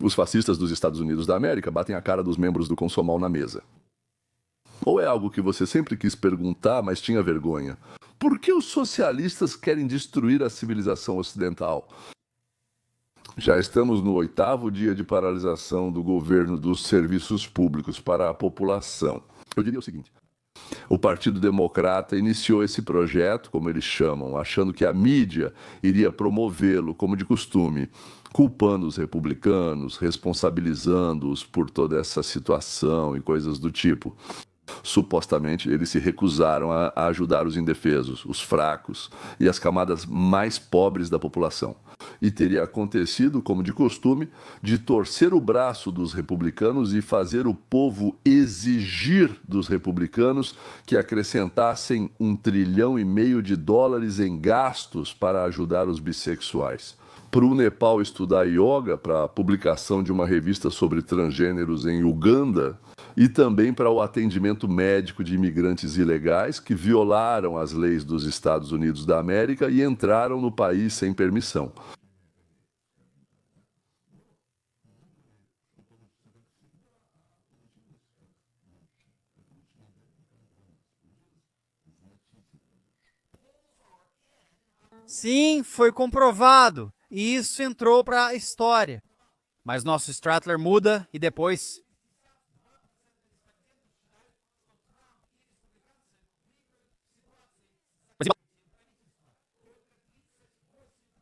Os fascistas dos Estados Unidos da América batem a cara dos membros do Consomol na mesa. Ou é algo que você sempre quis perguntar, mas tinha vergonha? Por que os socialistas querem destruir a civilização ocidental? Já estamos no 8º dia de paralisação do governo dos serviços públicos para a população. Eu diria o seguinte: o Partido Democrata iniciou esse projeto, como eles chamam, achando que a mídia iria promovê-lo, como de costume, culpando os republicanos, responsabilizando-os por toda essa situação e coisas do tipo. Supostamente, eles se recusaram a ajudar os indefesos, os fracos e as camadas mais pobres da população. E teria acontecido, como de costume, de torcer o braço dos republicanos e fazer o povo exigir dos republicanos que acrescentassem US$ 1,5 trilhão em gastos para ajudar os bissexuais. Para o Nepal estudar yoga, para a publicação de uma revista sobre transgêneros em Uganda, e também para o atendimento médico de imigrantes ilegais que violaram as leis dos Estados Unidos da América e entraram no país sem permissão. Sim, foi comprovado. E isso entrou para a história. Mas nosso Stratler muda e depois...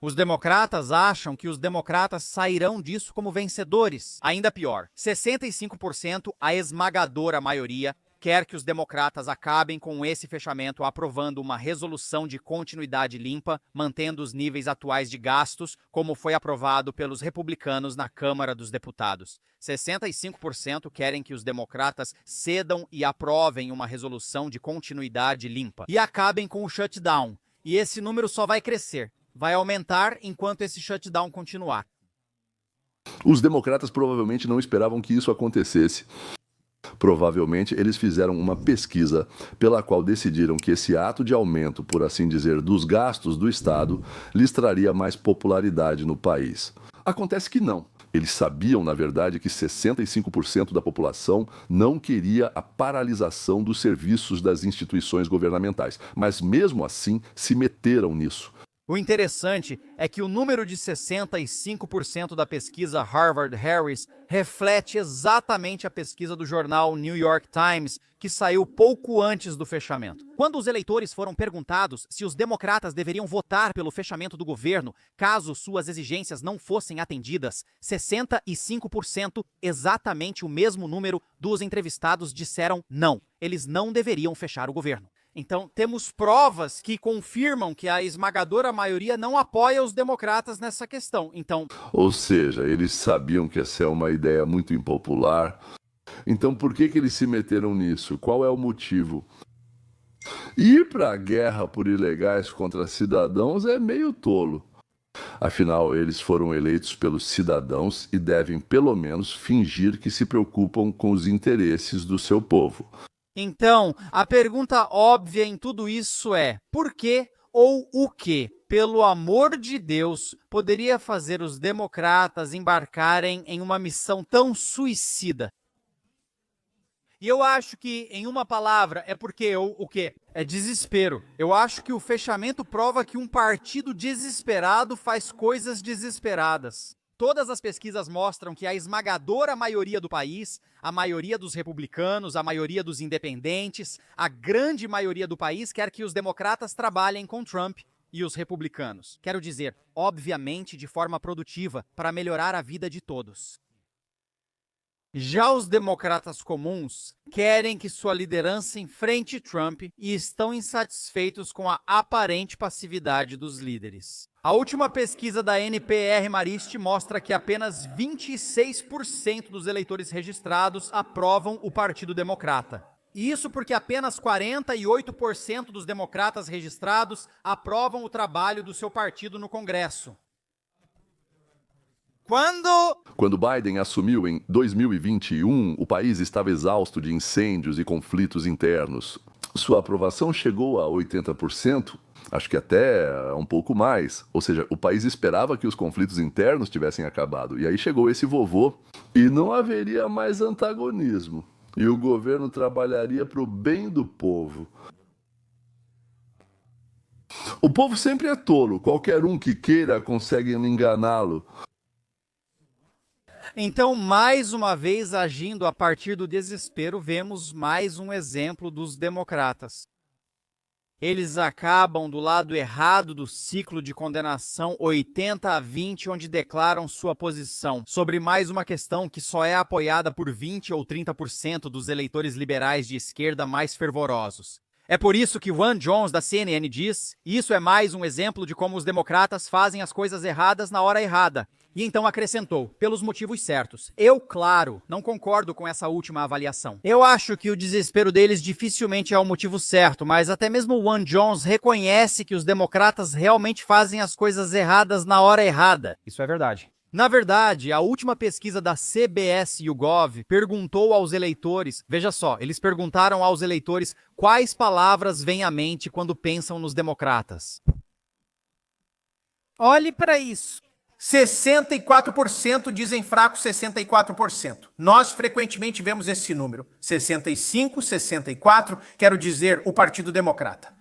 Os democratas acham que os democratas sairão disso como vencedores. Ainda pior, 65%, a esmagadora maioria, quer que os democratas acabem com esse fechamento aprovando uma resolução de continuidade limpa, mantendo os níveis atuais de gastos, como foi aprovado pelos republicanos na Câmara dos Deputados. 65% querem que os democratas cedam e aprovem uma resolução de continuidade limpa e acabem com o shutdown. E esse número só vai crescer. Vai aumentar enquanto esse shutdown continuar. Os democratas provavelmente não esperavam que isso acontecesse. Provavelmente eles fizeram uma pesquisa pela qual decidiram que esse ato de aumento, por assim dizer, dos gastos do Estado lhes traria mais popularidade no país. Acontece que não. Eles sabiam, na verdade, que 65% da população não queria a paralisação dos serviços das instituições governamentais, mas mesmo assim se meteram nisso. O interessante é que o número de 65% da pesquisa Harvard-Harris reflete exatamente a pesquisa do jornal New York Times, que saiu pouco antes do fechamento. Quando os eleitores foram perguntados se os democratas deveriam votar pelo fechamento do governo caso suas exigências não fossem atendidas, 65%, exatamente o mesmo número dos entrevistados, disseram não. Eles não deveriam fechar o governo. Então, temos provas que confirmam que a esmagadora maioria não apoia os democratas nessa questão. Então, ou seja, eles sabiam que essa é uma ideia muito impopular. Então, por que eles se meteram nisso? Qual é o motivo? Ir para a guerra por ilegais contra cidadãos é meio tolo. Afinal, eles foram eleitos pelos cidadãos e devem, pelo menos, fingir que se preocupam com os interesses do seu povo. Então, a pergunta óbvia em tudo isso é: por que ou o que, pelo amor de Deus, poderia fazer os democratas embarcarem em uma missão tão suicida? E eu acho que, em uma palavra, é porque o quê? É desespero. Eu acho que o fechamento prova que um partido desesperado faz coisas desesperadas. Todas as pesquisas mostram que a esmagadora maioria do país, a maioria dos republicanos, a maioria dos independentes, a grande maioria do país quer que os democratas trabalhem com Trump e os republicanos. Quero dizer, obviamente, de forma produtiva, para melhorar a vida de todos. Já os democratas comuns querem que sua liderança enfrente Trump e estão insatisfeitos com a aparente passividade dos líderes. A última pesquisa da NPR Marist mostra que apenas 26% dos eleitores registrados aprovam o Partido Democrata. E isso porque apenas 48% dos democratas registrados aprovam o trabalho do seu partido no Congresso. Quando Biden assumiu em 2021, o país estava exausto de incêndios e conflitos internos. Sua aprovação chegou a 80%, acho que até um pouco mais. Ou seja, o país esperava que os conflitos internos tivessem acabado. E aí chegou esse vovô e não haveria mais antagonismo. E o governo trabalharia para o bem do povo. O povo sempre é tolo. Qualquer um que queira consegue enganá-lo. Então, mais uma vez, agindo a partir do desespero, vemos mais um exemplo dos democratas. Eles acabam do lado errado do ciclo de condenação 80-20, onde declaram sua posição sobre mais uma questão que só é apoiada por 20 ou 30% dos eleitores liberais de esquerda mais fervorosos. É por isso que Van Jones, da CNN, diz: isso é mais um exemplo de como os democratas fazem as coisas erradas na hora errada. E então acrescentou: pelos motivos certos. Eu, claro, não concordo com essa última avaliação. Eu acho que o desespero deles dificilmente é o motivo certo, mas até mesmo Van Jones reconhece que os democratas realmente fazem as coisas erradas na hora errada. Isso é verdade. Na verdade, a última pesquisa da CBS YouGov perguntou aos eleitores, veja só, eles perguntaram aos eleitores quais palavras vêm à mente quando pensam nos democratas. Olhe para isso. 64% dizem fraco 64%. Nós frequentemente vemos esse número. 65, 64, quero dizer, o Partido Democrata.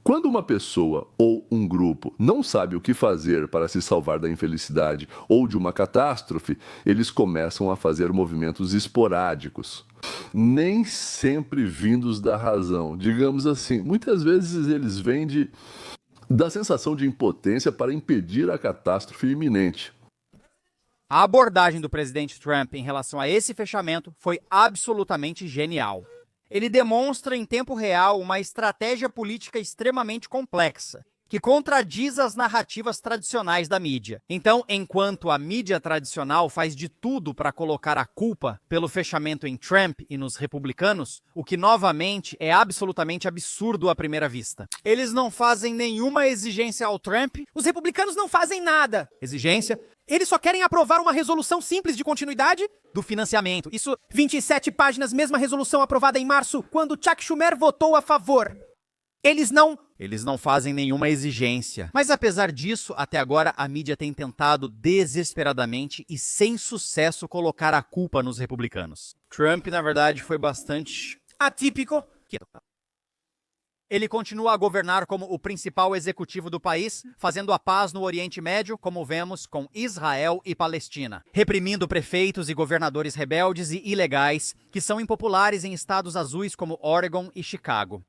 Quando uma pessoa ou um grupo não sabe o que fazer para se salvar da infelicidade ou de uma catástrofe, eles começam a fazer movimentos esporádicos, nem sempre vindos da razão. Digamos assim, muitas vezes eles vêm da sensação de impotência para impedir a catástrofe iminente. A abordagem do presidente Trump em relação a esse fechamento foi absolutamente genial. Ele demonstra em tempo real uma estratégia política extremamente complexa, que contradiz as narrativas tradicionais da mídia. Então, enquanto a mídia tradicional faz de tudo para colocar a culpa pelo fechamento em Trump e nos republicanos, o que novamente é absolutamente absurdo à primeira vista. Eles não fazem nenhuma exigência ao Trump. Os republicanos não fazem nada. Exigência Eles só querem aprovar uma resolução simples de continuidade do financiamento. Isso, 27 páginas, mesma resolução aprovada em março, quando Chuck Schumer votou a favor. Eles não fazem nenhuma exigência. Mas apesar disso, até agora a mídia tem tentado desesperadamente e sem sucesso colocar a culpa nos republicanos. Trump, na verdade, foi bastante atípico. Ele continua a governar como o principal executivo do país, fazendo a paz no Oriente Médio, como vemos com Israel e Palestina, reprimindo prefeitos e governadores rebeldes e ilegais que são impopulares em estados azuis como Oregon e Chicago.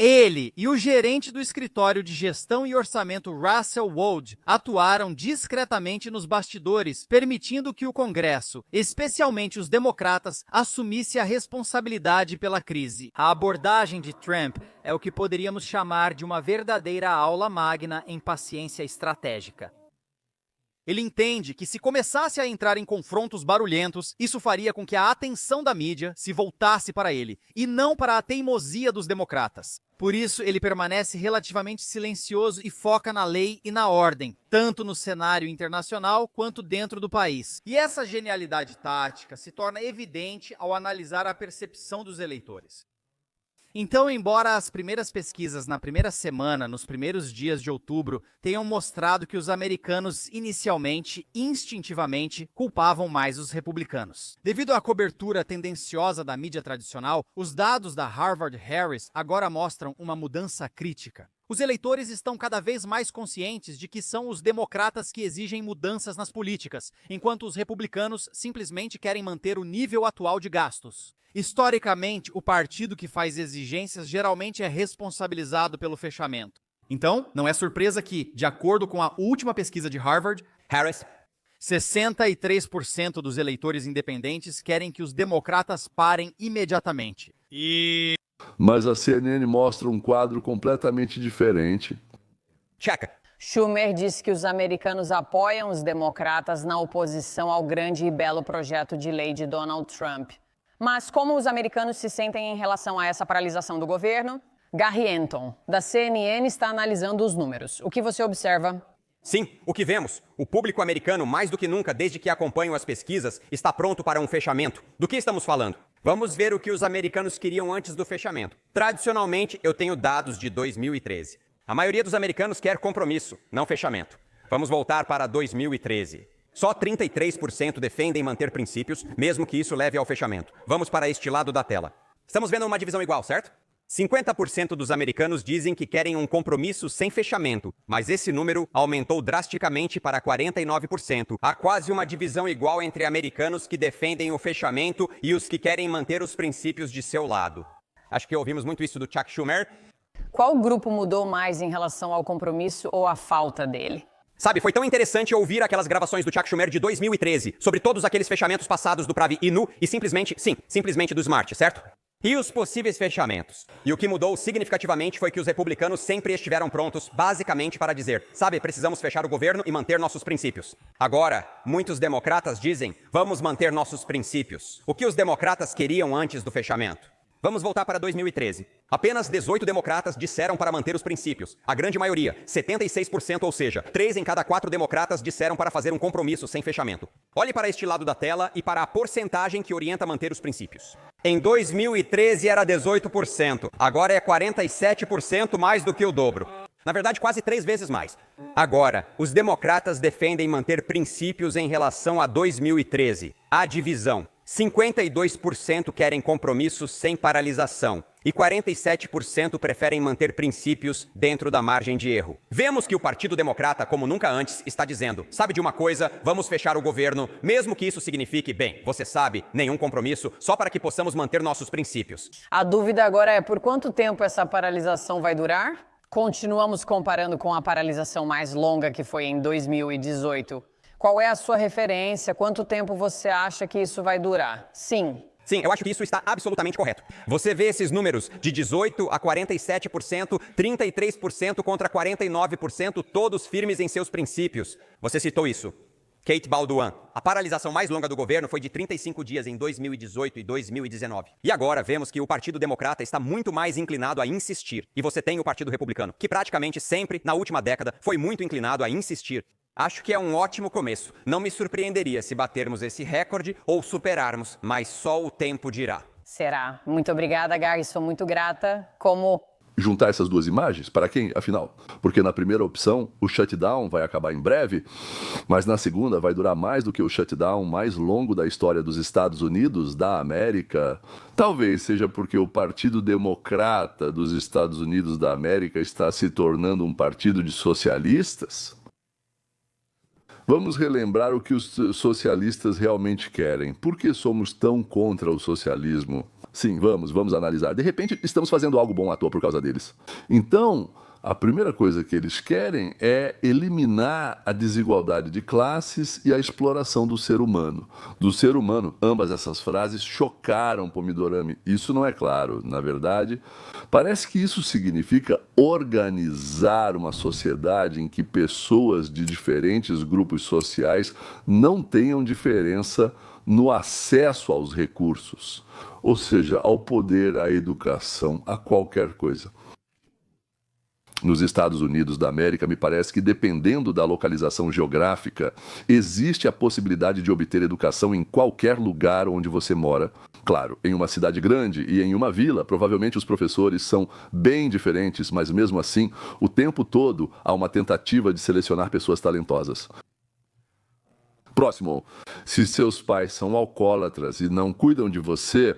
Ele e o gerente do escritório de gestão e orçamento Russell Wold atuaram discretamente nos bastidores, permitindo que o Congresso, especialmente os democratas, assumisse a responsabilidade pela crise. A abordagem de Trump é o que poderíamos chamar de uma verdadeira aula magna em paciência estratégica. Ele entende que se começasse a entrar em confrontos barulhentos, isso faria com que a atenção da mídia se voltasse para ele, e não para a teimosia dos democratas. Por isso, ele permanece relativamente silencioso e foca na lei e na ordem, tanto no cenário internacional quanto dentro do país. E essa genialidade tática se torna evidente ao analisar a percepção dos eleitores. Então, embora as primeiras pesquisas na primeira semana, nos primeiros dias de outubro, tenham mostrado que os americanos inicialmente, instintivamente, culpavam mais os republicanos. Devido à cobertura tendenciosa da mídia tradicional, os dados da Harvard-Harris agora mostram uma mudança crítica. Os eleitores estão cada vez mais conscientes de que são os democratas que exigem mudanças nas políticas, enquanto os republicanos simplesmente querem manter o nível atual de gastos. Historicamente, o partido que faz exigências geralmente é responsabilizado pelo fechamento. Então, não é surpresa que, de acordo com a última pesquisa de Harvard-Harris, 63% dos eleitores independentes querem que os democratas parem imediatamente. Mas a CNN mostra um quadro completamente diferente. Checa. Schumer disse que os americanos apoiam os democratas na oposição ao grande e belo projeto de lei de Donald Trump. Mas como os americanos se sentem em relação a essa paralisação do governo? Gary Anton, da CNN, está analisando os números. O que você observa? Sim, o que vemos. O público americano, mais do que nunca, desde que acompanham as pesquisas, está pronto para um fechamento. Do que estamos falando? Vamos ver o que os americanos queriam antes do fechamento. Tradicionalmente, eu tenho dados de 2013. A maioria dos americanos quer compromisso, não fechamento. Vamos voltar para 2013. Só 33% defendem manter princípios, mesmo que isso leve ao fechamento. Vamos para este lado da tela. Estamos vendo uma divisão igual, certo? 50% dos americanos dizem que querem um compromisso sem fechamento, mas esse número aumentou drasticamente para 49%. Há quase uma divisão igual entre americanos que defendem o fechamento e os que querem manter os princípios de seu lado. Acho que ouvimos muito isso do Chuck Schumer. Qual grupo mudou mais em relação ao compromisso ou à falta dele? Sabe, foi tão interessante ouvir aquelas gravações do Chuck Schumer de 2013 sobre todos aqueles fechamentos passados do Pravi e Nu e simplesmente do Smart, certo? E os possíveis fechamentos. E o que mudou significativamente foi que os republicanos sempre estiveram prontos, basicamente, para dizer: sabe, precisamos fechar o governo e manter nossos princípios. Agora, muitos democratas dizem: vamos manter nossos princípios. O que os democratas queriam antes do fechamento? Vamos voltar para 2013. Apenas 18 democratas disseram para manter os princípios. A grande maioria, 76%, ou seja, 3 em cada 4 democratas disseram para fazer um compromisso sem fechamento. Olhe para este lado da tela e para a porcentagem que orienta manter os princípios. Em 2013 era 18%, agora é 47% mais do que o dobro. Na verdade, quase 3 vezes mais. Agora, os democratas defendem manter princípios em relação a 2013. A divisão. 52% querem compromissos sem paralisação e 47% preferem manter princípios dentro da margem de erro. Vemos que o Partido Democrata, como nunca antes, está dizendo: sabe de uma coisa, vamos fechar o governo, mesmo que isso signifique, bem, você sabe, nenhum compromisso, só para que possamos manter nossos princípios. A dúvida agora é por quanto tempo essa paralisação vai durar? Continuamos comparando com a paralisação mais longa que foi em 2018. Qual é a sua referência? Quanto tempo você acha que isso vai durar? Sim, eu acho que isso está absolutamente correto. Você vê esses números de 18% a 47%, 33% contra 49%, todos firmes em seus princípios. Você citou isso. Kate Baldwin. A paralisação mais longa do governo foi de 35 dias em 2018 e 2019. E agora vemos que o Partido Democrata está muito mais inclinado a insistir. E você tem o Partido Republicano, que praticamente sempre, na última década, foi muito inclinado a insistir. Acho que é um ótimo começo. Não me surpreenderia se batermos esse recorde ou superarmos, mas só o tempo dirá. será. Muito obrigada, Gary, sou muito grata. Juntar essas duas imagens? Para quem, afinal? Porque na primeira opção, o shutdown vai acabar em breve, mas na segunda vai durar mais do que o shutdown mais longo da história dos Estados Unidos da América. Talvez seja porque o Partido Democrata dos Estados Unidos da América está se tornando um partido de socialistas? Vamos relembrar o que os socialistas realmente querem. Por que somos tão contra o socialismo? Sim, vamos analisar. De repente, estamos fazendo algo bom à toa por causa deles. Então, a primeira coisa que eles querem é eliminar a desigualdade de classes e a exploração do ser humano. Do ser humano, ambas essas frases chocaram Pomidorami. Isso não é claro, na verdade. Parece que isso significa organizar uma sociedade em que pessoas de diferentes grupos sociais não tenham diferença no acesso aos recursos, ou seja, ao poder, à educação, a qualquer coisa. Nos Estados Unidos da América, me parece que, dependendo da localização geográfica, existe a possibilidade de obter educação em qualquer lugar onde você mora. Claro, em uma cidade grande e em uma vila, provavelmente os professores são bem diferentes, mas mesmo assim, o tempo todo há uma tentativa de selecionar pessoas talentosas. Próximo. Se seus pais são alcoólatras e não cuidam de você,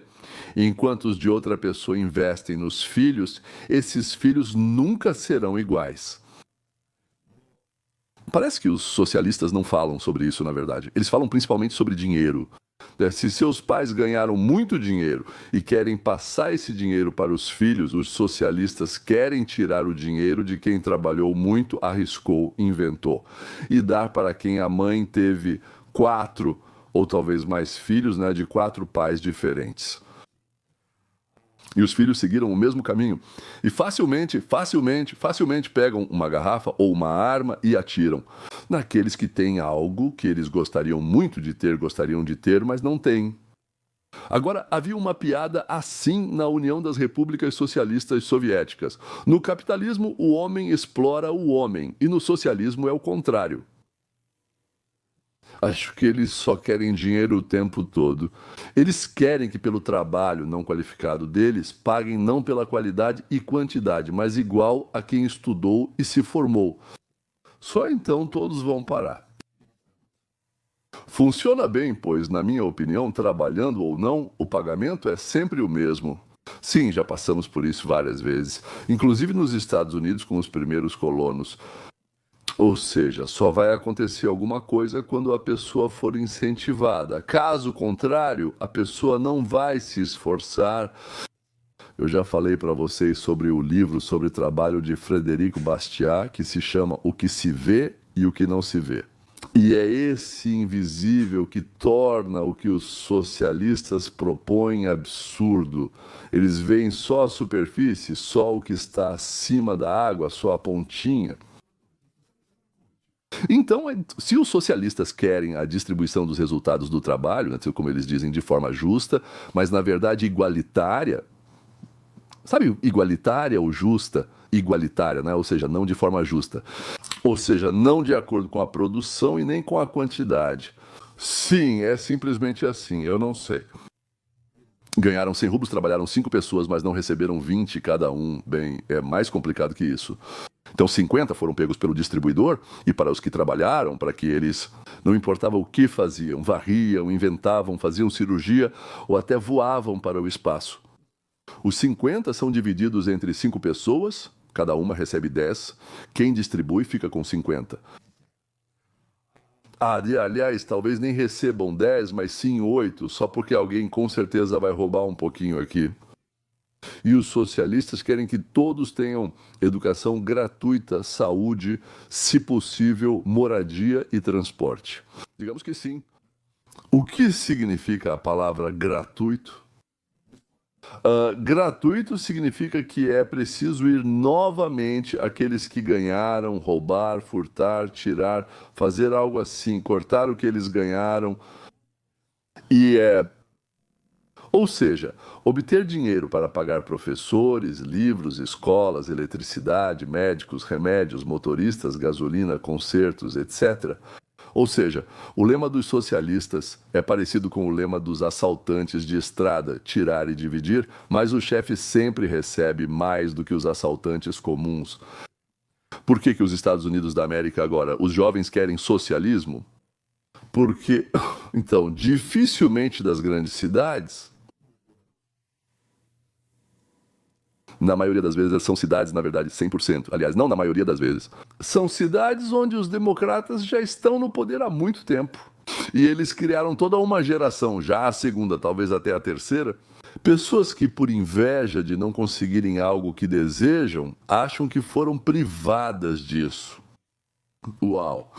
enquanto os de outra pessoa investem nos filhos, esses filhos nunca serão iguais. Parece que os socialistas não falam sobre isso, na verdade. Eles falam principalmente sobre dinheiro. Se seus pais ganharam muito dinheiro e querem passar esse dinheiro para os filhos, os socialistas querem tirar o dinheiro de quem trabalhou muito, arriscou, inventou, e dar para quem a mãe teve 4 ou talvez mais filhos, né, de 4 pais diferentes. E os filhos seguiram o mesmo caminho. E facilmente pegam uma garrafa ou uma arma e atiram naqueles que têm algo que eles gostariam muito de ter, mas não têm. Agora, havia uma piada assim na União das Repúblicas Socialistas Soviéticas. No capitalismo, o homem explora o homem, e no socialismo é o contrário. Acho que eles só querem dinheiro o tempo todo. Eles querem que pelo trabalho não qualificado deles paguem não pela qualidade e quantidade, mas igual a quem estudou e se formou. Só então todos vão parar. Funciona bem, pois, na minha opinião, trabalhando ou não, o pagamento é sempre o mesmo. Sim, já passamos por isso várias vezes, inclusive nos Estados Unidos com os primeiros colonos. Ou seja, só vai acontecer alguma coisa quando a pessoa for incentivada. Caso contrário, a pessoa não vai se esforçar. Eu já falei para vocês sobre o livro sobre trabalho de Frederico Bastiat, que se chama O que se vê e o que não se vê. E é esse invisível que torna o que os socialistas propõem absurdo. Eles veem só a superfície, só o que está acima da água, só a pontinha. Então, se os socialistas querem a distribuição dos resultados do trabalho, né, como eles dizem, de forma justa, mas na verdade igualitária, sabe, igualitária ou justa? Igualitária, né? Ou seja, não de forma justa. Ou seja, não de acordo com a produção e nem com a quantidade. Sim, é simplesmente assim, eu não sei. Ganharam 100 rublos, trabalharam 5 pessoas, mas não receberam 20 cada um. Bem, é mais complicado que isso. Então 50 foram pegos pelo distribuidor e para os que trabalharam, para que eles, não importava o que faziam, varriam, inventavam, faziam cirurgia ou até voavam para o espaço. Os 50 são divididos entre 5 pessoas, cada uma recebe 10, quem distribui fica com 50. Aliás, talvez nem recebam 10, mas sim 8, só porque alguém com certeza vai roubar um pouquinho aqui. E os socialistas querem que todos tenham educação gratuita, saúde, se possível, moradia e transporte. Digamos que sim. O que significa a palavra gratuito? Gratuito significa que é preciso ir novamente àqueles que ganharam, roubar, furtar, tirar, fazer algo assim, cortar o que eles ganharam. Ou seja, obter dinheiro para pagar professores, livros, escolas, eletricidade, médicos, remédios, motoristas, gasolina, concertos, etc. Ou seja, o lema dos socialistas é parecido com o lema dos assaltantes de estrada, tirar e dividir, mas o chefe sempre recebe mais do que os assaltantes comuns. Por que os Estados Unidos da América agora, os jovens querem socialismo? Porque, então, dificilmente das grandes cidades, na maioria das vezes são cidades, na verdade, 100%. Aliás, não na maioria das vezes. São cidades onde os democratas já estão no poder há muito tempo. E eles criaram toda uma geração, já a segunda, talvez até a terceira, pessoas que, por inveja de não conseguirem algo que desejam, acham que foram privadas disso. Uau!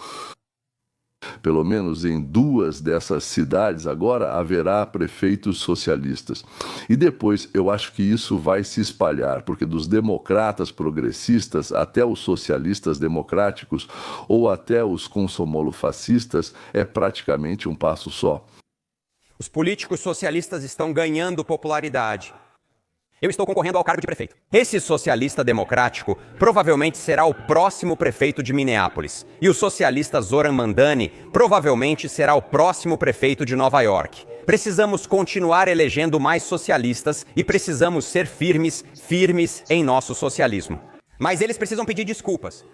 Pelo menos em 2 dessas cidades agora haverá prefeitos socialistas. E depois eu acho que isso vai se espalhar, porque dos democratas progressistas até os socialistas democráticos ou até os consomolo-fascistas é praticamente um passo só. Os políticos socialistas estão ganhando popularidade. Eu estou concorrendo ao cargo de prefeito. Esse socialista democrático provavelmente será o próximo prefeito de Minneapolis. E o socialista Zoran Mandani provavelmente será o próximo prefeito de Nova York. Precisamos continuar elegendo mais socialistas e precisamos ser firmes em nosso socialismo. Mas eles precisam pedir desculpas.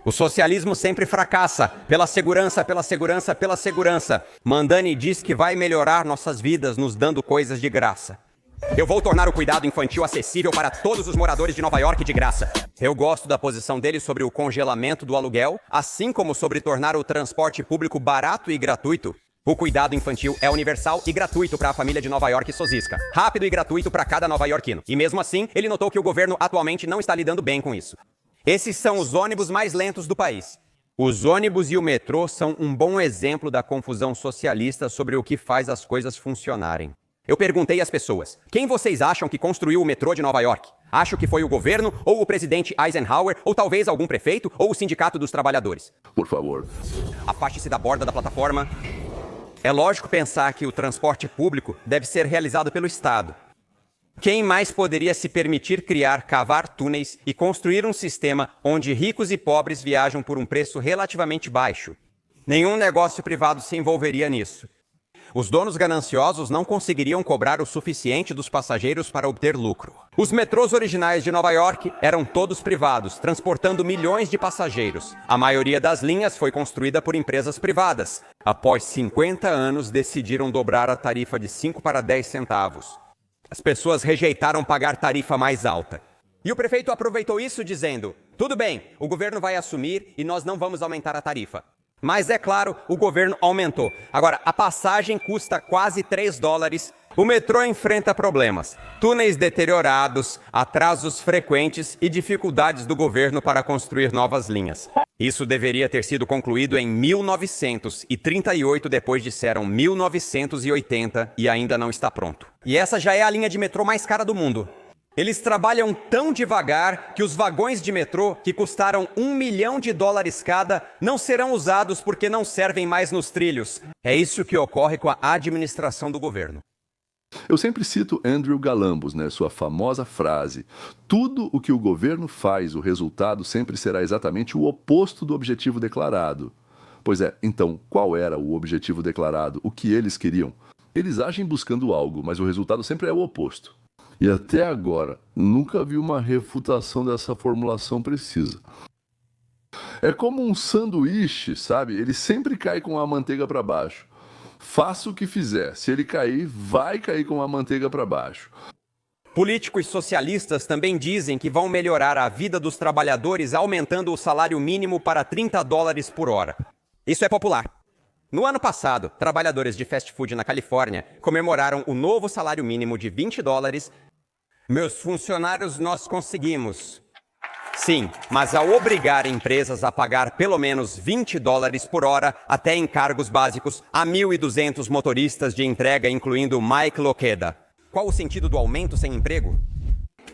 O socialismo sempre fracassa. Pela segurança. Mandani diz que vai melhorar nossas vidas nos dando coisas de graça. Eu vou tornar o cuidado infantil acessível para todos os moradores de Nova York de graça. Eu gosto da posição dele sobre o congelamento do aluguel, assim como sobre tornar o transporte público barato e gratuito. O cuidado infantil é universal e gratuito para a família de Nova York sosisca. Rápido e gratuito para cada nova-iorquino. E mesmo assim, ele notou que o governo atualmente não está lidando bem com isso. Esses são os ônibus mais lentos do país. Os ônibus e o metrô são um bom exemplo da confusão socialista sobre o que faz as coisas funcionarem. Eu perguntei às pessoas, quem vocês acham que construiu o metrô de Nova York? Acho que foi o governo, ou o presidente Eisenhower, ou talvez algum prefeito, ou o sindicato dos trabalhadores. Por favor. Afaste-se da borda da plataforma. É lógico pensar que o transporte público deve ser realizado pelo Estado. Quem mais poderia se permitir cavar túneis e construir um sistema onde ricos e pobres viajam por um preço relativamente baixo? Nenhum negócio privado se envolveria nisso. Os donos gananciosos não conseguiriam cobrar o suficiente dos passageiros para obter lucro. Os metrôs originais de Nova York eram todos privados, transportando milhões de passageiros. A maioria das linhas foi construída por empresas privadas. Após 50 anos, decidiram dobrar a tarifa de 5 para 10 centavos. As pessoas rejeitaram pagar tarifa mais alta. E o prefeito aproveitou isso dizendo: tudo bem, o governo vai assumir e nós não vamos aumentar a tarifa. Mas, é claro, o governo aumentou. Agora, a passagem custa quase $3. O metrô enfrenta problemas, túneis deteriorados, atrasos frequentes e dificuldades do governo para construir novas linhas. Isso deveria ter sido concluído em 1938, depois disseram 1980 e ainda não está pronto. E essa já é a linha de metrô mais cara do mundo. Eles trabalham tão devagar que os vagões de metrô, que custaram $1 milhão cada, não serão usados porque não servem mais nos trilhos. É isso que ocorre com a administração do governo. Eu sempre cito Andrew Galambos, sua famosa frase: tudo o que o governo faz, o resultado sempre será exatamente o oposto do objetivo declarado. Pois é, então, qual era o objetivo declarado? O que eles queriam? Eles agem buscando algo, mas o resultado sempre é o oposto. E até agora, nunca vi uma refutação dessa formulação precisa. É como um sanduíche, sabe? Ele sempre cai com a manteiga para baixo. Faça o que fizer, se ele cair, vai cair com a manteiga para baixo. Políticos socialistas também dizem que vão melhorar a vida dos trabalhadores aumentando o salário mínimo para $30 por hora. Isso é popular. No ano passado, trabalhadores de fast food na Califórnia comemoraram o novo salário mínimo de $20. Meus funcionários, nós conseguimos. Sim, mas ao obrigar empresas a pagar pelo menos $20 por hora, até em cargos básicos, a 1.200 motoristas de entrega, incluindo Mike Loqueda. Qual o sentido do aumento sem emprego?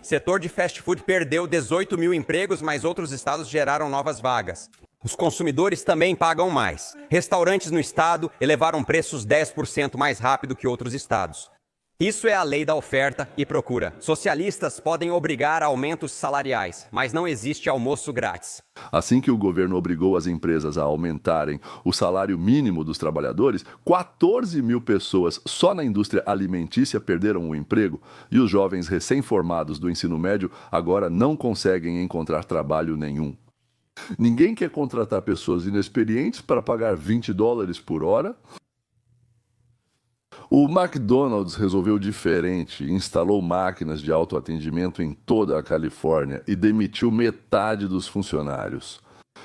Setor de fast food perdeu 18 mil empregos, mas outros estados geraram novas vagas. Os consumidores também pagam mais. Restaurantes no estado elevaram preços 10% mais rápido que outros estados. Isso é a lei da oferta e procura. Socialistas podem obrigar a aumentos salariais, mas não existe almoço grátis. Assim que o governo obrigou as empresas a aumentarem o salário mínimo dos trabalhadores, 14 mil pessoas só na indústria alimentícia perderam o emprego e os jovens recém-formados do ensino médio agora não conseguem encontrar trabalho nenhum. Ninguém quer contratar pessoas inexperientes para pagar $20 por hora. O McDonald's resolveu diferente, instalou máquinas de autoatendimento em toda a Califórnia e demitiu metade dos funcionários.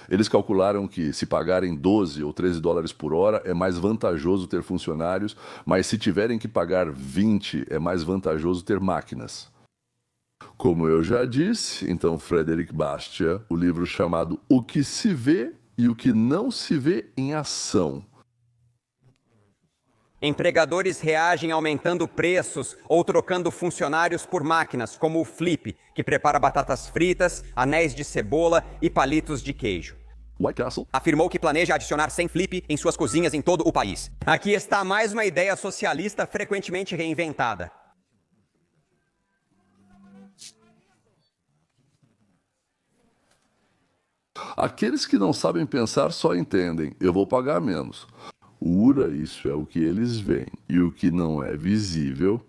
Eles calcularam que se pagarem $12 ou $13 por hora é mais vantajoso ter funcionários, mas se tiverem que pagar 20 é mais vantajoso ter máquinas. Como eu já disse, então Frederic Bastiat, o livro chamado O que se vê e o que não se vê em ação. Empregadores reagem aumentando preços ou trocando funcionários por máquinas, como o Flip, que prepara batatas fritas, anéis de cebola e palitos de queijo. White Castle Afirmou que planeja adicionar 100 Flip em suas cozinhas em todo o país. Aqui está mais uma ideia socialista frequentemente reinventada. Aqueles que não sabem pensar só entendem, eu vou pagar menos. Ura, isso é o que eles veem, e o que não é visível.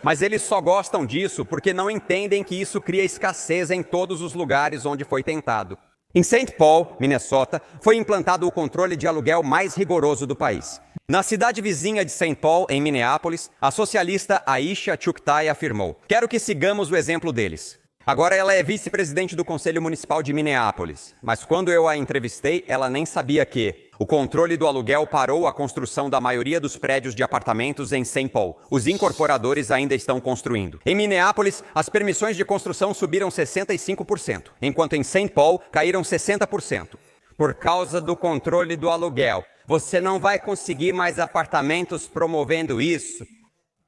Mas eles só gostam disso porque não entendem que isso cria escassez em todos os lugares onde foi tentado. Em St. Paul, Minnesota, foi implantado o controle de aluguel mais rigoroso do país. Na cidade vizinha de St. Paul, em Minneapolis, a socialista Aisha Chuktai afirmou: "Quero que sigamos o exemplo deles." Agora ela é vice-presidente do Conselho Municipal de Minneapolis, mas quando eu a entrevistei, ela nem sabia que o controle do aluguel parou a construção da maioria dos prédios de apartamentos em St. Paul. Os incorporadores ainda estão construindo. Em Minneapolis, as permissões de construção subiram 65%, enquanto em St. Paul caíram 60%. Por causa do controle do aluguel, você não vai conseguir mais apartamentos promovendo isso.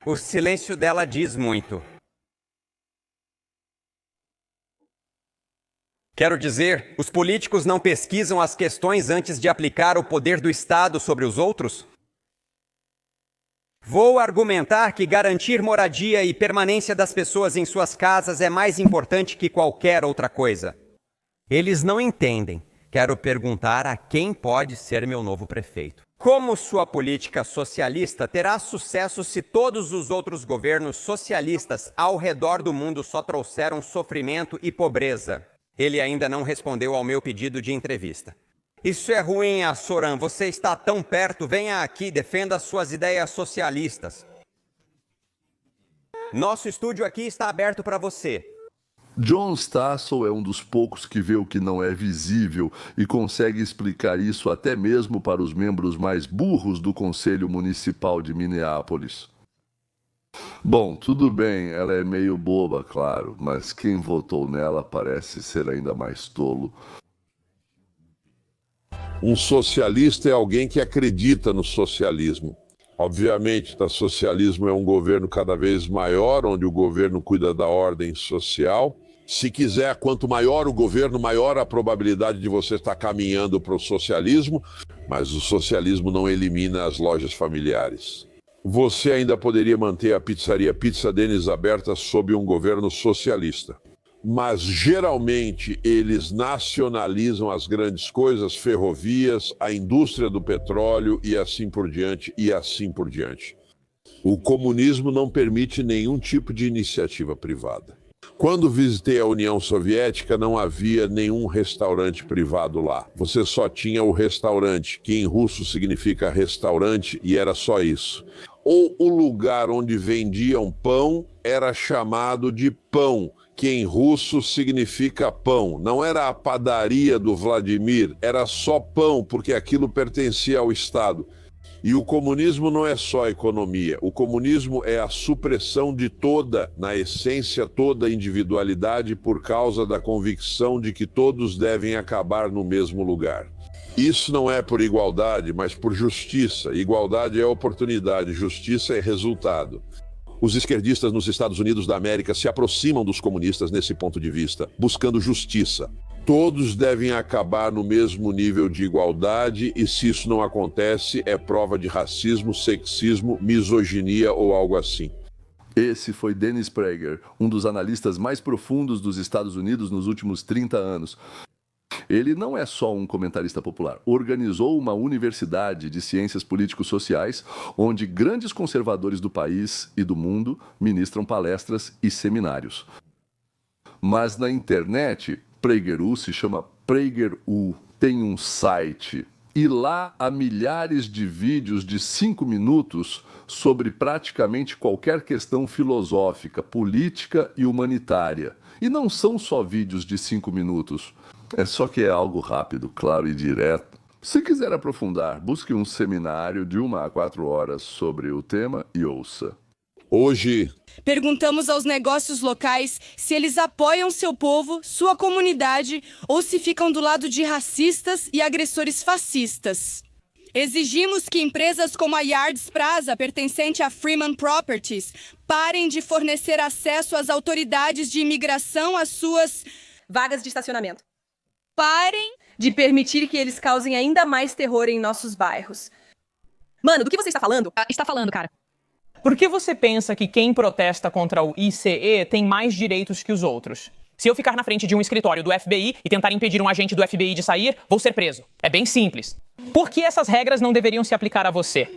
O silêncio dela diz muito. Quero dizer, os políticos não pesquisam as questões antes de aplicar o poder do Estado sobre os outros? Vou argumentar que garantir moradia e permanência das pessoas em suas casas é mais importante que qualquer outra coisa. Eles não entendem Quero perguntar a quem pode ser meu novo prefeito. Como sua política socialista terá sucesso se todos os outros governos socialistas ao redor do mundo só trouxeram sofrimento e pobreza? Ele ainda não respondeu ao meu pedido de entrevista. Isso é ruim, Assoran. Você está tão perto. Venha aqui, defenda suas ideias socialistas. Nosso estúdio aqui está aberto para você. John Stossel é um dos poucos que vê o que não é visível e consegue explicar isso até mesmo para os membros mais burros do Conselho Municipal de Minneapolis. Bom, tudo bem, ela é meio boba, claro, mas quem votou nela parece ser ainda mais tolo. Um socialista é alguém que acredita no socialismo. Obviamente, o socialismo é um governo cada vez maior, onde o governo cuida da ordem social. Se quiser, quanto maior o governo, maior a probabilidade de você estar caminhando para o socialismo, mas o socialismo não elimina as lojas familiares. Você ainda poderia manter a pizzaria Pizza Dennis aberta sob um governo socialista. Mas, geralmente, eles nacionalizam as grandes coisas, ferrovias, a indústria do petróleo e assim por diante, e assim por diante. O comunismo não permite nenhum tipo de iniciativa privada. Quando visitei a União Soviética, não havia nenhum restaurante privado lá. Você só tinha o restaurante, que em russo significa restaurante, e era só isso. Ou o lugar onde vendiam pão era chamado de pão, que em russo significa pão. Não era a padaria do Vladimir, era só pão, porque aquilo pertencia ao Estado. E o comunismo não é só economia. O comunismo é a supressão de toda, na essência, toda individualidade por causa da convicção de que todos devem acabar no mesmo lugar. Isso não é por igualdade, mas por justiça. Igualdade é oportunidade, justiça é resultado. Os esquerdistas nos Estados Unidos da América se aproximam dos comunistas nesse ponto de vista, buscando justiça. Todos devem acabar no mesmo nível de igualdade e, se isso não acontece, é prova de racismo, sexismo, misoginia ou algo assim. Esse foi Dennis Prager, um dos analistas mais profundos dos Estados Unidos nos últimos 30 anos. Ele não é só um comentarista popular. Organizou uma universidade de ciências político-sociais, onde grandes conservadores do país e do mundo ministram palestras e seminários. Mas na internet, PragerU se chama PragerU, tem um site. E lá há milhares de vídeos de 5 minutos sobre praticamente qualquer questão filosófica, política e humanitária. E não são só vídeos de 5 minutos. É só que é algo rápido, claro e direto. Se quiser aprofundar, busque um seminário de 1 a 4 horas sobre o tema e ouça. Hoje, perguntamos aos negócios locais se eles apoiam seu povo, sua comunidade ou se ficam do lado de racistas e agressores fascistas. Exigimos que empresas como a Yards Plaza, pertencente a Freeman Properties, parem de fornecer acesso às autoridades de imigração às suas vagas de estacionamento. Parem De permitir que eles causem ainda mais terror em nossos bairros. Mano, do que você está falando? Está falando, cara. Por que você pensa que quem protesta contra o ICE tem mais direitos que os outros? Se eu ficar na frente de um escritório do FBI e tentar impedir um agente do FBI de sair, vou ser preso. É bem simples. Por que essas regras não deveriam se aplicar a você?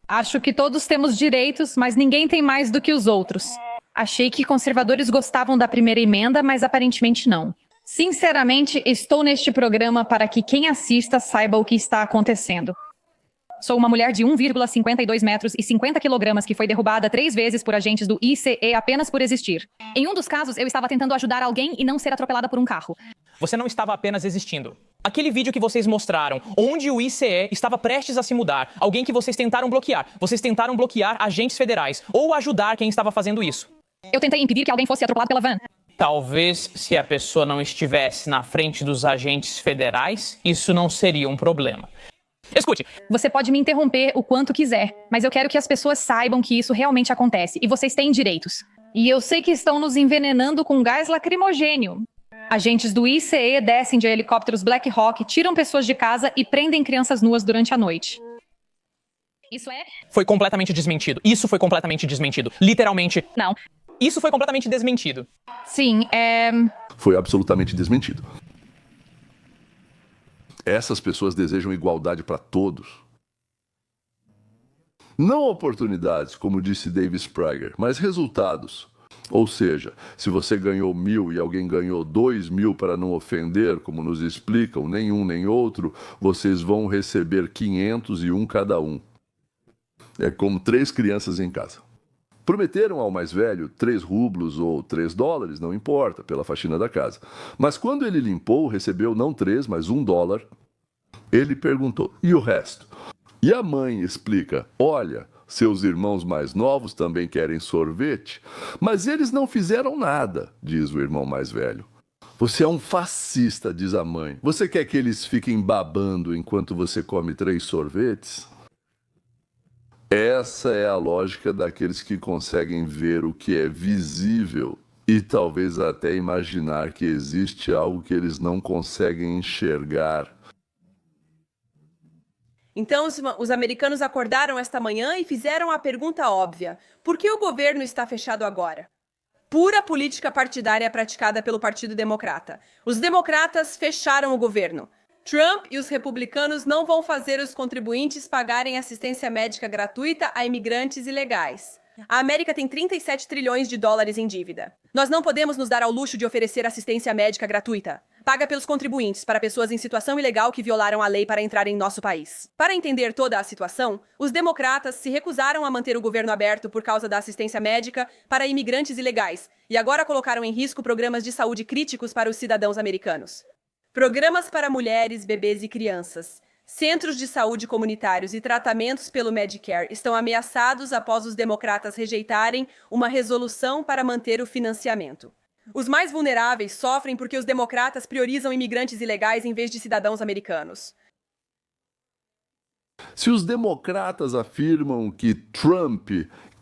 Acho que todos temos direitos, mas ninguém tem mais do que os outros. Achei que conservadores gostavam da primeira emenda, mas aparentemente não. Sinceramente, estou neste programa para que quem assista saiba o que está acontecendo. Sou uma mulher de 1,52 metros e 50 quilogramas que foi derrubada 3 vezes por agentes do ICE apenas por existir. Em um dos casos, eu estava tentando ajudar alguém e não ser atropelada por um carro. Você não estava apenas existindo. Aquele vídeo que vocês mostraram, onde o ICE estava prestes a se mudar, alguém que vocês tentaram bloquear agentes federais ou ajudar quem estava fazendo isso. Eu tentei impedir que alguém fosse atropelado pela van. Talvez, se a pessoa não estivesse na frente dos agentes federais, isso não seria um problema. Escute. Você pode me interromper o quanto quiser, mas eu quero que as pessoas saibam que isso realmente acontece e vocês têm direitos. E eu sei que estão nos envenenando com gás lacrimogênio. Agentes do ICE descem de helicópteros Black Hawk, tiram pessoas de casa e prendem crianças nuas durante a noite. Isso é? Foi completamente desmentido. Isso foi completamente desmentido. Literalmente. Não. Isso foi completamente desmentido. Sim, Foi absolutamente desmentido. Essas pessoas desejam igualdade para todos. Não oportunidades, como disse David Sprague, mas resultados. Ou seja, se você ganhou 1.000 e alguém ganhou 2.000 para não ofender, como nos explicam, nem um nem outro, vocês vão receber 500 e um cada um. É como 3 crianças em casa. Prometeram ao mais velho 3 rublos ou 3 dólares, não importa, pela faxina da casa. Mas quando ele limpou, recebeu não 3, mas $1. Ele perguntou, e o resto? E a mãe explica, olha, seus irmãos mais novos também querem sorvete, mas eles não fizeram nada, diz o irmão mais velho. Você é um fascista, diz a mãe. Você quer que eles fiquem babando enquanto você come 3 sorvetes? Essa é a lógica daqueles que conseguem ver o que é visível e talvez até imaginar que existe algo que eles não conseguem enxergar. Então, os americanos acordaram esta manhã e fizeram a pergunta óbvia: por que o governo está fechado agora? Pura política partidária praticada pelo Partido Democrata. Os democratas fecharam o governo. Trump e os republicanos não vão fazer os contribuintes pagarem assistência médica gratuita a imigrantes ilegais. A América tem 37 trilhões de dólares em dívida. Nós não podemos nos dar ao luxo de oferecer assistência médica gratuita, paga pelos contribuintes, para pessoas em situação ilegal que violaram a lei para entrar em nosso país. Para entender toda a situação, os democratas se recusaram a manter o governo aberto por causa da assistência médica para imigrantes ilegais e agora colocaram em risco programas de saúde críticos para os cidadãos americanos. Programas para mulheres, bebês e crianças, centros de saúde comunitários e tratamentos pelo Medicare estão ameaçados após os democratas rejeitarem uma resolução para manter o financiamento. Os mais vulneráveis sofrem porque os democratas priorizam imigrantes ilegais em vez de cidadãos americanos. Se os democratas afirmam que Trump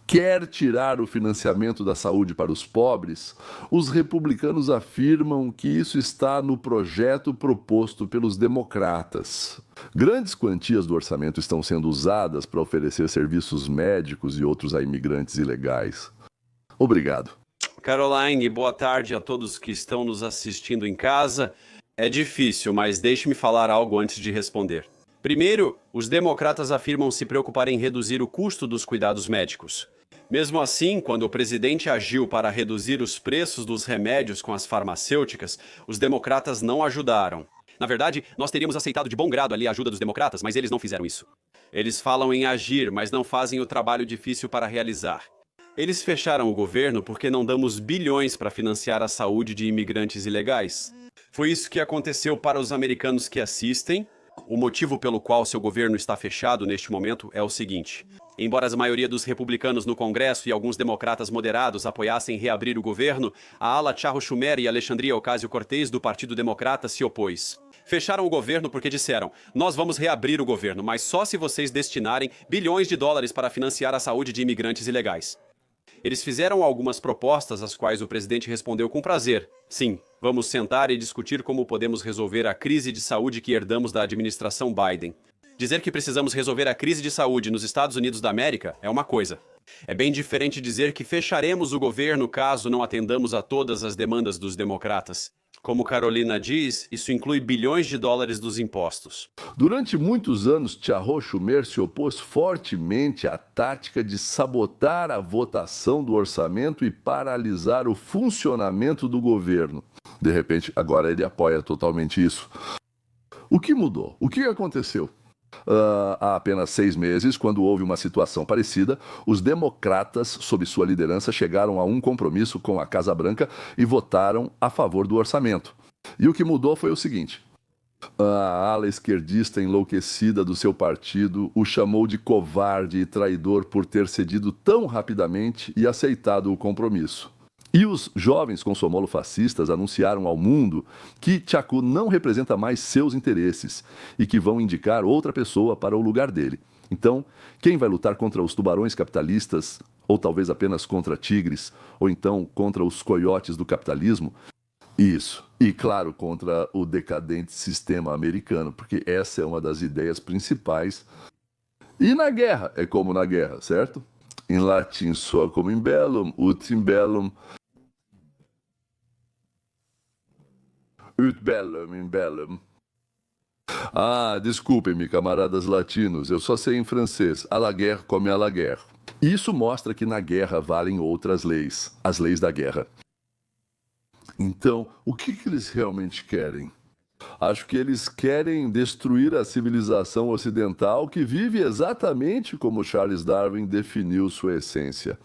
quer tirar o financiamento da saúde para os pobres, os republicanos afirmam que isso está no projeto proposto pelos democratas. Grandes quantias do orçamento estão sendo usadas para oferecer serviços médicos e outros a imigrantes ilegais. Obrigado. Caroline, boa tarde a todos que estão nos assistindo em casa. É difícil, mas deixe-me falar algo antes de responder. Primeiro, os democratas afirmam se preocuparem em reduzir o custo dos cuidados médicos. Mesmo assim, quando o presidente agiu para reduzir os preços dos remédios com as farmacêuticas, os democratas não ajudaram. Na verdade, nós teríamos aceitado de bom grado ali a ajuda dos democratas, mas eles não fizeram isso. Eles falam em agir, mas não fazem o trabalho difícil para realizar. Eles fecharam o governo porque não damos bilhões para financiar a saúde de imigrantes ilegais. Foi isso que aconteceu para os americanos que assistem. O motivo pelo qual seu governo está fechado neste momento é o seguinte. Embora a maioria dos republicanos no Congresso e alguns democratas moderados apoiassem reabrir o governo, a ala Charles Schumer e Alexandria Ocasio-Cortez do Partido Democrata se opôs. Fecharam o governo porque disseram, nós vamos reabrir o governo, mas só se vocês destinarem bilhões de dólares para financiar a saúde de imigrantes ilegais. Eles fizeram algumas propostas às quais o presidente respondeu com prazer. Sim, vamos sentar e discutir como podemos resolver a crise de saúde que herdamos da administração Biden. Dizer que precisamos resolver a crise de saúde nos Estados Unidos da América é uma coisa. É bem diferente dizer que fecharemos o governo caso não atendamos a todas as demandas dos democratas. Como Carolina diz, isso inclui bilhões de dólares dos impostos. Durante muitos anos, Charles Schumer se opôs fortemente à tática de sabotar a votação do orçamento e paralisar o funcionamento do governo. De repente, agora ele apoia totalmente isso. O que mudou? O que aconteceu? Há apenas 6 meses, quando houve uma situação parecida, os democratas, sob sua liderança, chegaram a um compromisso com a Casa Branca e votaram a favor do orçamento. E o que mudou foi o seguinte: a ala esquerdista enlouquecida do seu partido o chamou de covarde e traidor por ter cedido tão rapidamente e aceitado o compromisso. E os jovens consomolo-fascistas anunciaram ao mundo que Chaku não representa mais seus interesses e que vão indicar outra pessoa para o lugar dele. Então, quem vai lutar contra os tubarões capitalistas, ou talvez apenas contra tigres, ou então contra os coiotes do capitalismo? Isso. E, claro, contra o decadente sistema americano, porque essa é uma das ideias principais. E na guerra, é como na guerra, certo? Em latim soa como in bellum, ut in bellum, ut bellum in bellum. Ah, desculpem-me, camaradas latinos, eu só sei em francês. À la guerre comme à la guerre. Isso mostra que na guerra valem outras leis, as leis da guerra. Então, o que eles realmente querem? Acho que eles querem destruir a civilização ocidental que vive exatamente como Charles Darwin definiu sua essência.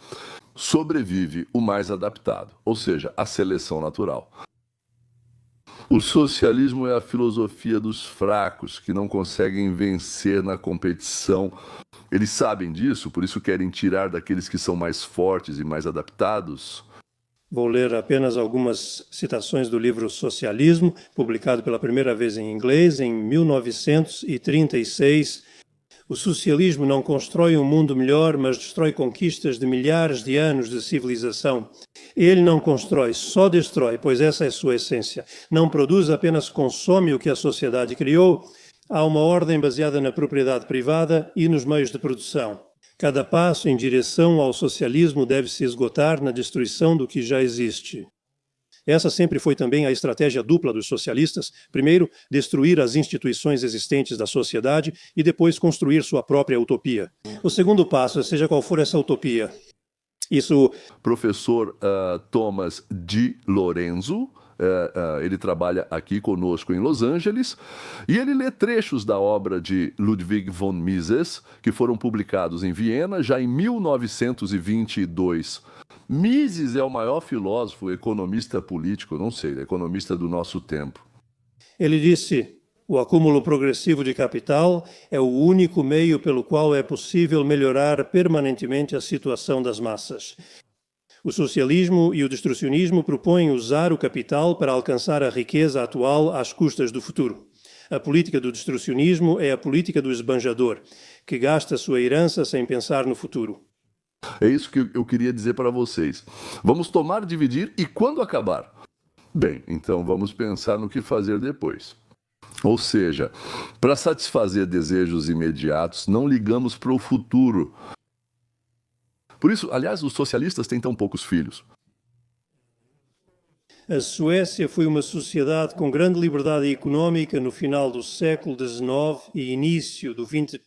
Sobrevive o mais adaptado, ou seja, a seleção natural. O socialismo é a filosofia dos fracos, que não conseguem vencer na competição. Eles sabem disso, por isso querem tirar daqueles que são mais fortes e mais adaptados. Vou ler apenas algumas citações do livro Socialismo, publicado pela primeira vez em inglês em 1936. O socialismo não constrói um mundo melhor, mas destrói conquistas de milhares de anos de civilização. Ele não constrói, só destrói, pois essa é sua essência. Não produz, apenas consome o que a sociedade criou. Há uma ordem baseada na propriedade privada e nos meios de produção. Cada passo em direção ao socialismo deve se esgotar na destruição do que já existe. Essa sempre foi também a estratégia dupla dos socialistas. Primeiro, destruir as instituições existentes da sociedade e depois construir sua própria utopia. O segundo passo, seja qual for essa utopia, Professor Thomas Di Lorenzo, ele trabalha aqui conosco em Los Angeles, e ele lê trechos da obra de Ludwig von Mises, que foram publicados em Viena já em 1922. Mises é o maior filósofo, economista político, não sei, economista do nosso tempo. Ele disse: o acúmulo progressivo de capital é o único meio pelo qual é possível melhorar permanentemente a situação das massas. O socialismo e o destrucionismo propõem usar o capital para alcançar a riqueza atual às custas do futuro. A política do destrucionismo é a política do esbanjador, que gasta sua herança sem pensar no futuro. É isso que eu queria dizer para vocês. Vamos tomar, dividir e quando acabar? Bem, então vamos pensar no que fazer depois. Ou seja, para satisfazer desejos imediatos, não ligamos para o futuro. Por isso, aliás, os socialistas têm tão poucos filhos. A Suécia foi uma sociedade com grande liberdade econômica no final do século XIX e início do XX.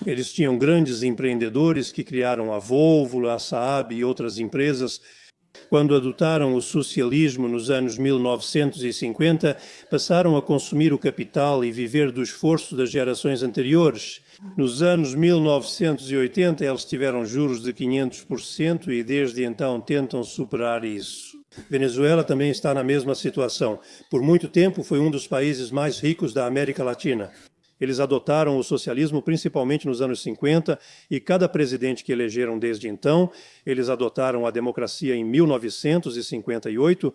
Eles tinham grandes empreendedores que criaram a Volvo, a Saab e outras empresas. Quando adotaram o socialismo nos anos 1950, passaram a consumir o capital e viver do esforço das gerações anteriores. Nos anos 1980, eles tiveram juros de 500% e desde então tentam superar isso. Venezuela também está na mesma situação. Por muito tempo foi um dos países mais ricos da América Latina. Eles adotaram o socialismo principalmente nos anos 50 e cada presidente que elegeram desde então, eles adotaram a democracia em 1958.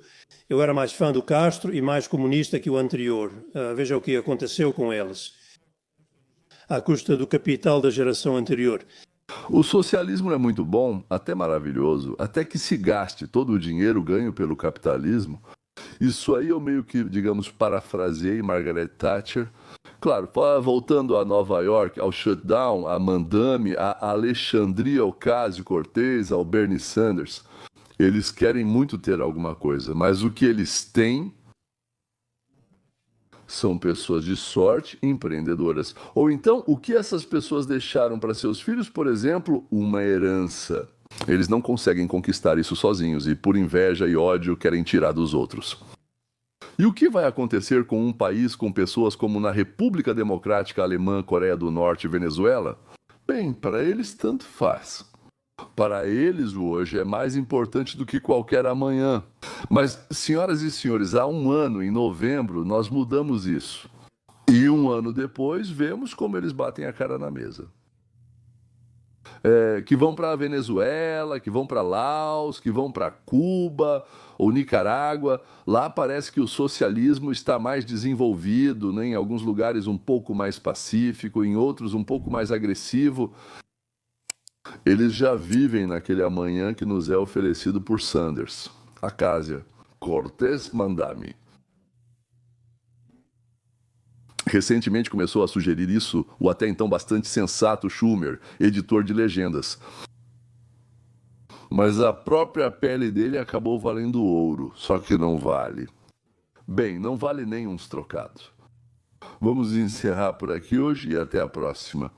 Eu era mais fã do Castro e mais comunista que o anterior. Veja o que aconteceu com eles. À custa do capital da geração anterior. O socialismo é muito bom, até maravilhoso, até que se gaste todo o dinheiro ganho pelo capitalismo. Isso aí eu meio que, digamos, parafraseei Margaret Thatcher. Claro, voltando a Nova York, ao shutdown, a Mandame, a Alexandria Ocasio-Cortez, ao Bernie Sanders. Eles querem muito ter alguma coisa, mas o que eles têm são pessoas de sorte empreendedoras. Ou então, o que essas pessoas deixaram para seus filhos, por exemplo, uma herança. Eles não conseguem conquistar isso sozinhos e, por inveja e ódio, querem tirar dos outros. E o que vai acontecer com um país com pessoas como na República Democrática Alemã, Coreia do Norte e Venezuela? Bem, para eles tanto faz. Para eles o hoje é mais importante do que qualquer amanhã. Mas, senhoras e senhores, há um ano, em novembro, nós mudamos isso. E um ano depois, vemos como eles batem a cara na mesa. Que vão para a Venezuela, que vão para Laos, que vão para Cuba ou Nicarágua. Lá parece que o socialismo está mais desenvolvido, né? Em alguns lugares um pouco mais pacífico, em outros um pouco mais agressivo. Eles já vivem naquele amanhã que nos é oferecido por Sanders, Ocasio-Cortez, Mandame. Recentemente começou a sugerir isso o até então bastante sensato Schumer, editor de legendas. Mas a própria pele dele acabou valendo ouro, só que não vale. Bem, não vale nem uns trocados. Vamos encerrar por aqui hoje e até a próxima.